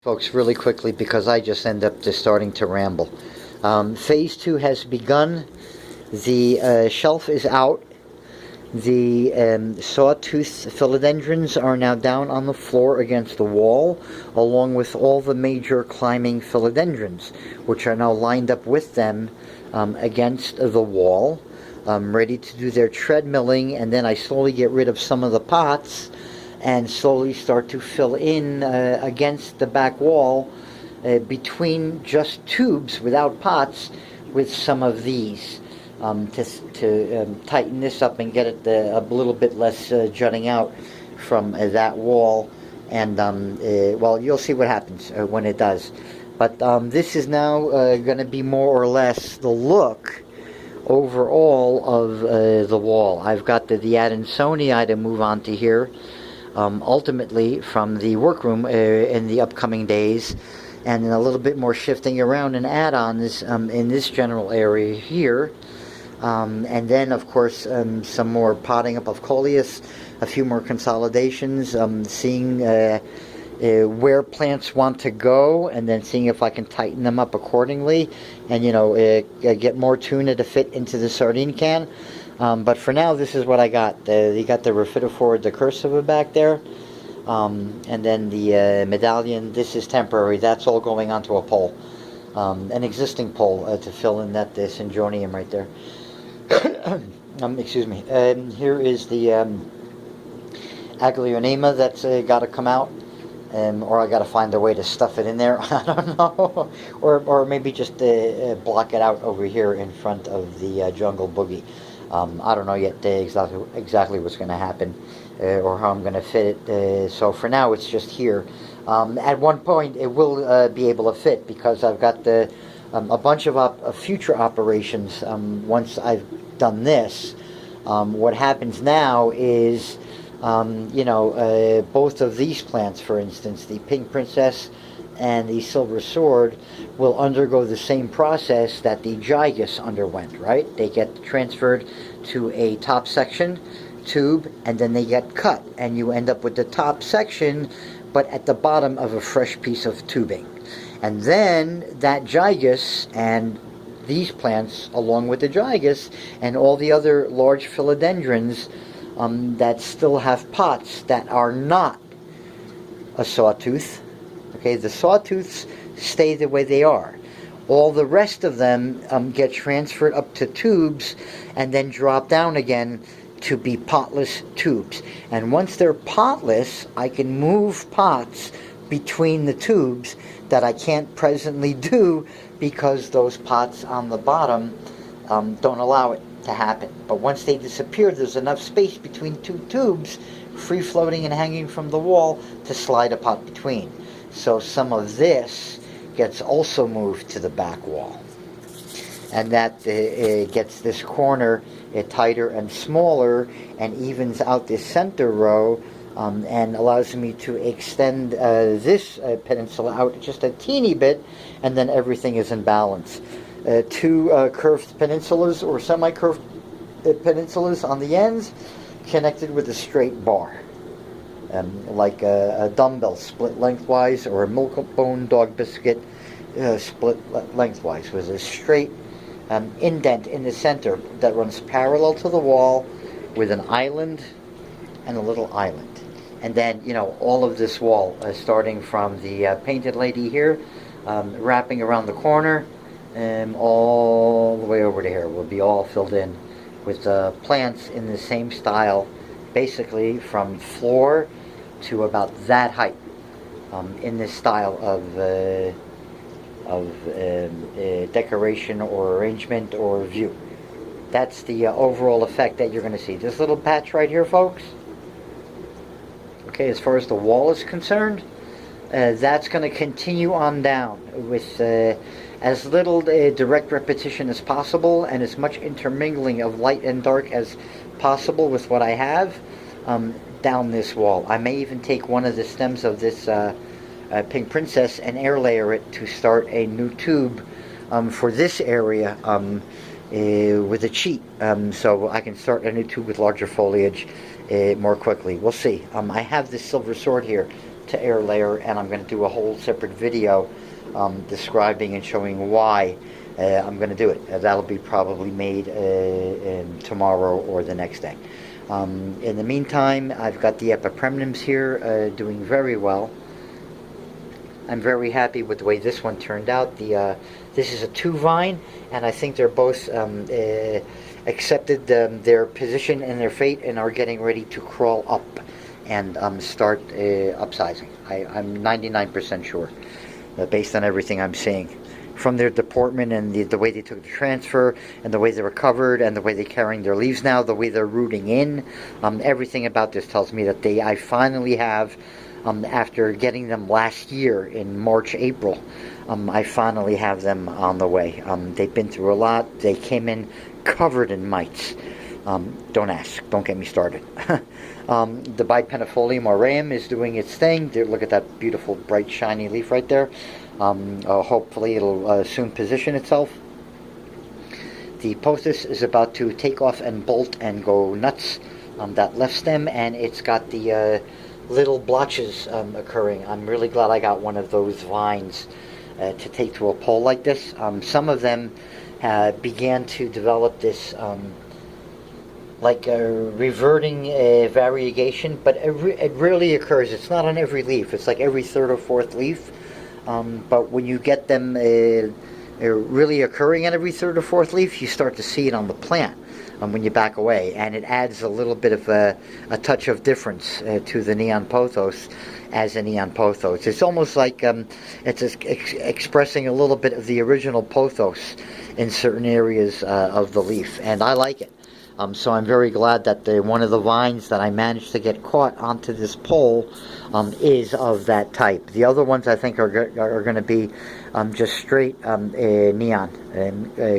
Folks, really quickly, because I just end up just starting to ramble. Phase 2 has begun. The shelf is out. The sawtooth philodendrons are now down on the floor against the wall, along with all the major climbing philodendrons, which are now lined up with them against the wall, ready to do their treadmilling, and then I slowly get rid of some of the pots and slowly start to fill in against the back wall between just tubes without pots with some of these to tighten this up and get it a little bit less jutting out from that wall. And well, you'll see what happens when it does. But this is now going to be more or less the look overall of the wall. I've got the Adansonii to move on to here. Ultimately from the workroom in the upcoming days, and then a little bit more shifting around and add-ons in this general area here, and then of course some more potting up of coleus, a few more consolidations, seeing where plants want to go, and then seeing if I can tighten them up accordingly, and get more tuna to fit into the sardine can. But for now, this is what I got. You got the Rhaphidophora decursiva back there, and then the medallion. This is temporary. That's all going onto a pole, an existing pole to fill in that syngonium right there. Excuse me. Here is the Aglionema that's got to come out, or I got to find a way to stuff it in there. I don't know, or maybe just block it out over here in front of the jungle boogie. I don't know yet exactly what's going to happen or how I'm going to fit it. So for now, it's just here. At one point, it will be able to fit because I've got a bunch of future operations. Once I've done this, what happens now is, both of these plants, for instance, the pink princess and the silver sword, will undergo the same process that the gigas underwent, right? They get transferred to a top section tube, and then they get cut, and you end up with the top section, but at the bottom of a fresh piece of tubing. And then that gigas and these plants, along with the gigas and all the other large philodendrons that still have pots that are not a sawtooth. Okay, the sawtooths stay the way they are. All the rest of them get transferred up to tubes and then drop down again to be potless tubes. And once they're potless, I can move pots between the tubes that I can't presently do because those pots on the bottom don't allow it to happen. But once they disappear, there's enough space between two tubes, free floating and hanging from the wall, to slide a pot between. So some of this gets also moved to the back wall, and that gets this corner tighter and smaller, and evens out this center row, and allows me to extend this peninsula out just a teeny bit, and then everything is in balance. Two curved peninsulas or semi-curved peninsulas on the ends, connected with a straight bar. Like a dumbbell split lengthwise, or a milk bone dog biscuit split lengthwise, with a straight indent in the center that runs parallel to the wall, with an island and a little island. And then, all of this wall, starting from the painted lady here, wrapping around the corner, all the way over to here, will be all filled in with plants in the same style, basically from floor to about that height, in this style of decoration or arrangement or view. That's the overall effect that you're going to see. This little patch right here, folks. Okay, as far as the wall is concerned, that's going to continue on down with as little direct repetition as possible, and as much intermingling of light and dark as possible with what I have down this wall. I may even take one of the stems of this pink princess and air layer it to start a new tube for this area with a cheat, so I can start a new tube with larger foliage more quickly. We'll see. I have this silver sword here to air layer, and I'm going to do a whole separate video describing and showing why I'm going to do it. That'll be probably made tomorrow or the next day. In the meantime, I've got the epipremnums here doing very well. I'm very happy with the way this one turned out. This is a 2 vine, and I think they're both accepted their position and their fate and are getting ready to crawl up and start upsizing. I'm 99% sure, based on everything I'm seeing. From their deportment and the way they took the transfer and the way they recovered and the way they're carrying their leaves now, the way they're rooting in, everything about this tells me that I finally have, after getting them last year in March, April, I finally have them on the way. They've been through a lot. They came in covered in mites. Don't ask. Don't get me started. The Bipennifolium aureum is doing its thing. Look at that beautiful, bright, shiny leaf right there. Hopefully it'll soon position itself. The pothos is about to take off and bolt and go nuts on that left stem, and it's got the little blotches occurring. I'm really glad I got one of those vines to take to a pole like this. Some of them began to develop this like a reverting variegation, but it rarely occurs. It's not on every leaf. It's like every 3rd or 4th leaf. But when you get them really occurring on every 3rd or 4th leaf, you start to see it on the plant when you back away, and it adds a little bit of a touch of difference to the neon pothos as a neon pothos. It's almost like it's expressing a little bit of the original pothos in certain areas of the leaf, and I like it. So I'm very glad that one of the vines that I managed to get caught onto this pole is of that type. The other ones I think are going to be just straight neon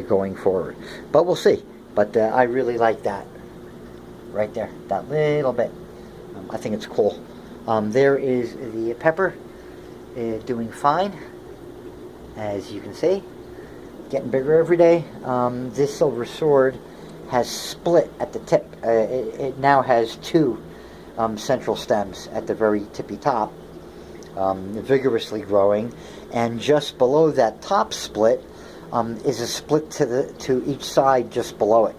going forward. But we'll see. But I really like that right there, that little bit. I think it's cool. There is the pepper doing fine, as you can see. Getting bigger every day. This silver sword has split at the tip. It now has 2 central stems at the very tippy top, vigorously growing, and just below that top split is a split to each side just below it.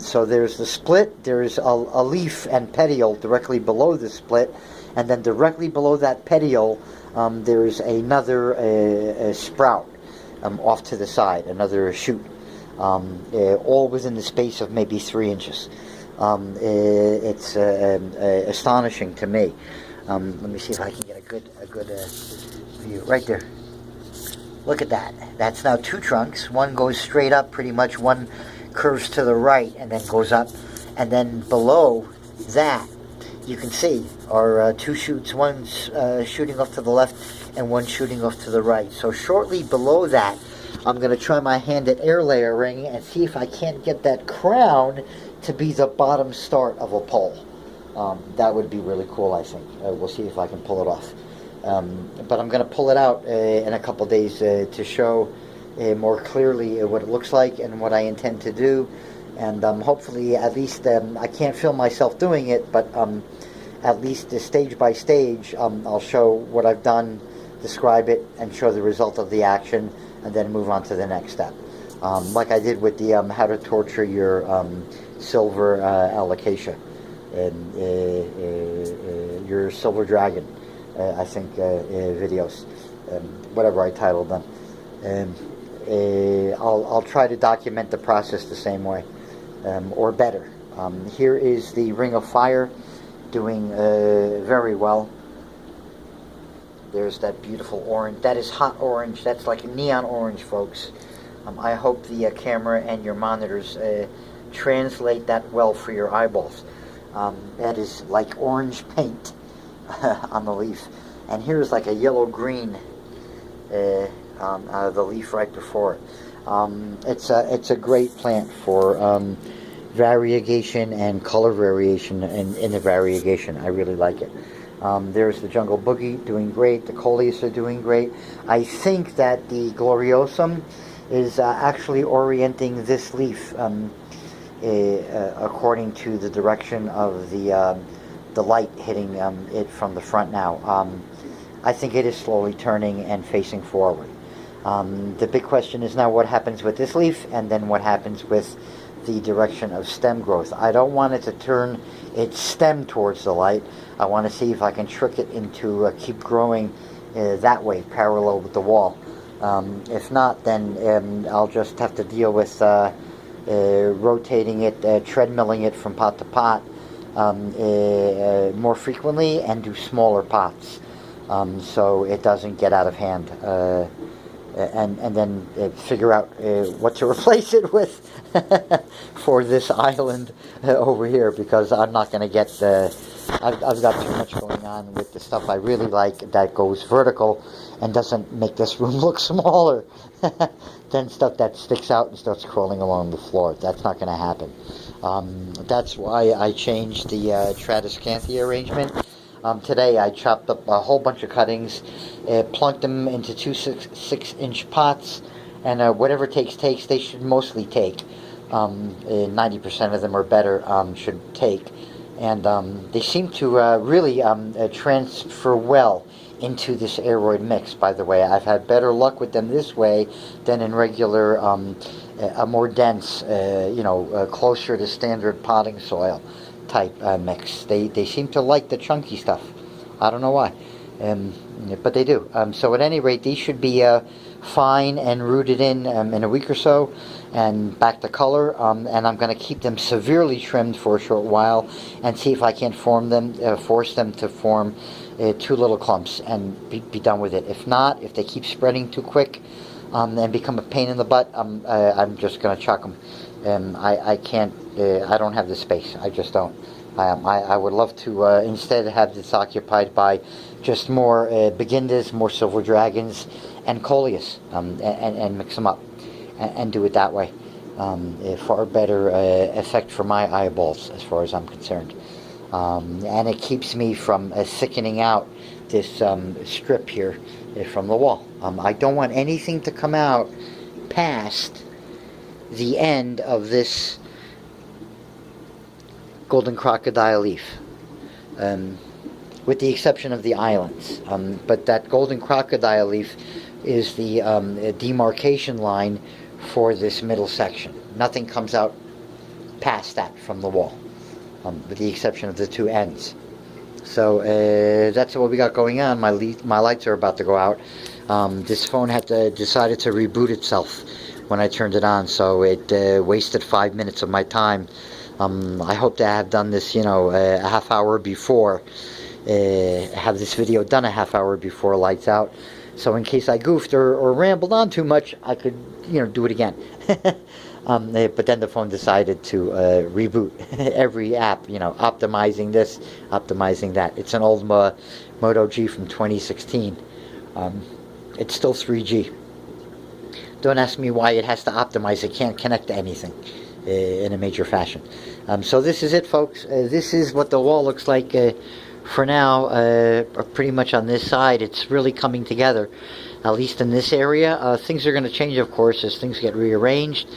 So there's the split, there's a leaf and petiole directly below the split, and then directly below that petiole there's another sprout off to the side, another shoot. All within the space of maybe 3 inches. It's astonishing to me. Let me see if I can get a good view right there. Look at that. That's now 2 trunks. One goes straight up, pretty much. One curves to the right and then goes up. And then below that, you can see, are 2 shoots. One's shooting off to the left and one shooting off to the right. So shortly below that, I'm going to try my hand at air layering and see if I can't get that crown to be the bottom start of a pole. That would be really cool, I think. We'll see if I can pull it off. But I'm going to pull it out in a couple days to show more clearly what it looks like and what I intend to do. And hopefully, at least, I can't film myself doing it, but at least stage by stage, I'll show what I've done, describe it, and show the result of the action, and then move on to the next step. Like I did with the how to torture your silver alocasia, your silver dragon, I think, videos, whatever I titled them. I'll try to document the process the same way, or better. Here is the Ring of Fire doing very well. There's that beautiful orange. That is hot orange. That's like neon orange, folks. I hope the camera and your monitors translate that well for your eyeballs. That is like orange paint on the leaf. And here's like a yellow-green on the leaf right before it. It's a great plant for variegation and color variation in the variegation. I really like it. There's the Jungle Boogie doing great. The Coleus are doing great. I think that the Gloriosum is actually orienting this leaf according to the direction of the the light hitting it from the front now. I think it is slowly turning and facing forward. The big question is now what happens with this leaf, and then what happens with the direction of stem growth. I don't want it to turn its stem towards the light. I want to see if I can trick it into keep growing that way, parallel with the wall. If not, then I'll just have to deal with rotating it, treadmilling it from pot to pot more frequently, and do smaller pots so it doesn't get out of hand. And then figure out what to replace it with for this island over here, because I'm not going to get I've got too much going on with the stuff I really like that goes vertical and doesn't make this room look smaller than stuff that sticks out and starts crawling along the floor. That's not going to happen. That's why I changed the Tradescanthia arrangement. Today I chopped up a whole bunch of cuttings, plunked them into two 6-inch pots, and whatever takes. They should mostly take. 90% of them or better should take. And they seem to really transfer well into this aeroid mix, by the way. I've had better luck with them this way than in regular, a more dense, closer to standard potting soil type mix. They seem to like the chunky stuff. I don't know why, but they do. So at any rate, these should be fine and rooted in a week or so, and back to color. And I'm going to keep them severely trimmed for a short while and see if I can't force them to form 2 little clumps and be done with it. If not, if they keep spreading too quick and become a pain in the butt, I'm just going to chuck them. I can't. I don't have the space. I just don't. I would love to instead have this occupied by just more Begindas, more Silver Dragons, and Coleus, and mix them up and do it that way. A far better effect for my eyeballs, as far as I'm concerned. And it keeps me from thickening out this strip here from the wall. I don't want anything to come out past the end of this golden crocodile leaf, with the exception of the islands. But that golden crocodile leaf is the demarcation line for this middle section. Nothing comes out past that from the wall, with the exception of the 2 ends. So that's what we got going on. My lights are about to go out. This phone had decided to reboot itself when I turned it on, so it wasted 5 minutes of my time. I hope to have done this, a half hour before, have this video done a half hour before lights out, so in case I goofed or rambled on too much, I could, do it again. But then the phone decided to reboot every app, optimizing this, optimizing that. It's an old Moto G from 2016. It's still 3G. Don't ask me why it has to optimize. It can't connect to anything in a major fashion. So this is it, folks. This is what the wall looks like for now. Pretty much on this side, it's really coming together, at least in this area. Things are going to change, of course, as things get rearranged.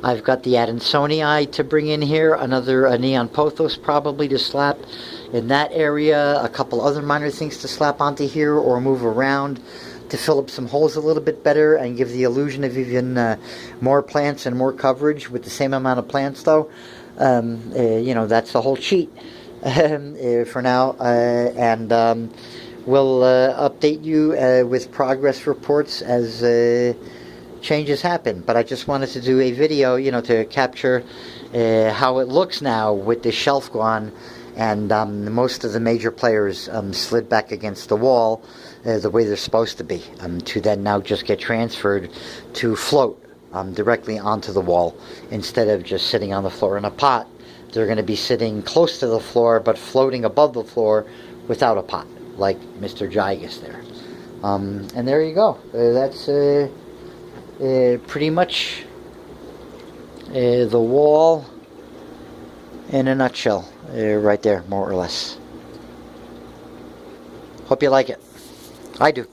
I've got the Adansonii to bring in here, another neon pothos probably to slap in that area, a couple other minor things to slap onto here or move around to fill up some holes a little bit better and give the illusion of even more plants and more coverage with the same amount of plants, though. That's the whole cheat for now, and we'll update you with progress reports as changes happen. But I just wanted to do a video, to capture how it looks now with the shelf gone and most of the major players slid back against the wall the way they're supposed to be, to then now just get transferred to float directly onto the wall instead of just sitting on the floor in a pot. They're going to be sitting close to the floor but floating above the floor without a pot, like Mr. Gigas there. And there you go. That's pretty much the wall in a nutshell, right there, more or less. Hope you like it. I do.